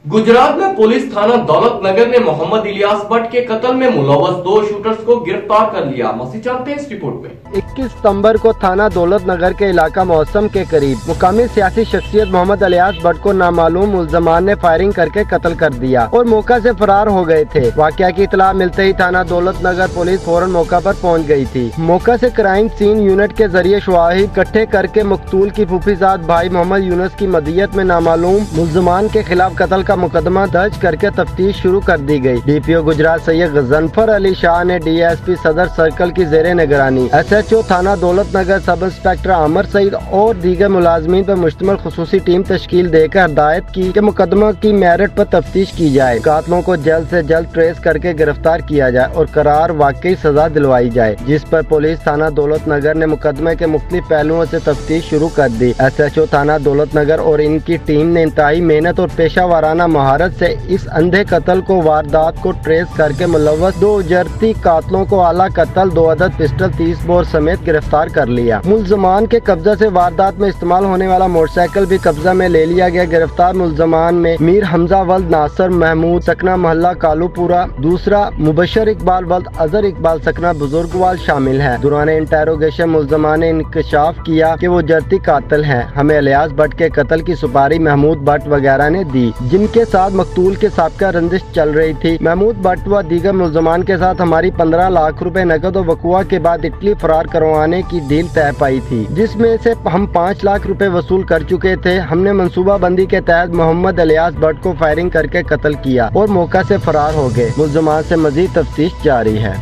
गुजरात में पुलिस थाना दौलत नगर ने मोहम्मद इलियास भट्ट के कत्ल में मुलव्वस 2 शूटर्स को गिरफ्तार कर लिया। मज़ीद जानते हैं इस रिपोर्ट में। 21 सितंबर को थाना दौलत नगर के इलाका मौसम के करीब मुकामी सियासी शख्सियत मोहम्मद इलियास भट्ट को नामालूम मुल्ज़मान ने फायरिंग करके कत्ल कर दिया और मौका से फरार हो गए थे। वाक़या की इत्तला मिलते ही थाना दौलत नगर पुलिस फौरन मौका पर पहुंच गई थी। मौका से क्राइम सीन यूनिट के जरिए शवाहिद इकट्ठे करके मकतूल की फूफीजाद भाई मोहम्मद यूनुस की मदियत में नामालूम मुल्ज़मान के खिलाफ कत्ल का मुकदमा दर्ज करके तफ्तीश शुरू कर दी गई। डीपीओ गुजरात सैयद गजनफर अली शाह ने डीएसपी सदर सर्कल की जेरे निगरानी एसएचओ थाना दौलत नगर सब इंस्पेक्टर आमर सईद और दीगर मुलाजमीन पर मुश्तमिल खुसूसी टीम तश्कील देकर हदायत की कि मुकदमा की मेरिट पर तफ्तीश की जाए, कातलों को जल्द से जल्द ट्रेस करके गिरफ्तार किया जाए और करार वाकई सजा दिलवाई जाए, जिस पर पुलिस थाना दौलत नगर ने मुकदमे के मुख्तलिफ पहलुओं से तफ्तीश शुरू कर दी। एसएचओ थाना दौलत नगर और इनकी टीम ने इंतहाई मेहनत और पेशा वाराना महारत से इस अंधे कत्ल को वारदात को ट्रेस करके मुलव्वस 2 उजरती कातलों को आला कत्ल 2 अदद पिस्टल 30 बोर समेत गिरफ्तार कर लिया। मुल्ज़मान के कब्जा से वारदात में इस्तेमाल होने वाला मोटरसाइकिल भी कब्जा में ले लिया गया। गिरफ्तार मुल्ज़मान में मीर हमजा वल्द नासर महमूद सकना मोहल्ला कालूपुरा, दूसरा मुबशर इकबाल वल्द अजहर इकबाल सकना बुजुर्गवाल शामिल है। दौरान इंटेरोगेशन मुल्ज़मान ने इंकशाफ किया कि वो उजरती कातिल हैं। हमें इलियास भट्ट के कत्ल की सुपारी महमूद भट्ट वगैरह ने दी, जिनके साथ मकतूल के साबिका रंजिश चल रही थी। महमूद भट्ट व दीगर मुल्ज़मान के साथ हमारी 15 लाख रुपए नकद और वकुआ के बाद इटली फरार करवाने की डील तय पाई थी, जिसमें से हम 5 लाख रुपए वसूल कर चुके थे। हमने मंसूबा बंदी के तहत मोहम्मद इलियास भट्ट को फायरिंग करके कत्ल किया और मौका से फरार हो गए। मुल्ज़मान से मजीद तफ्तीश जारी है।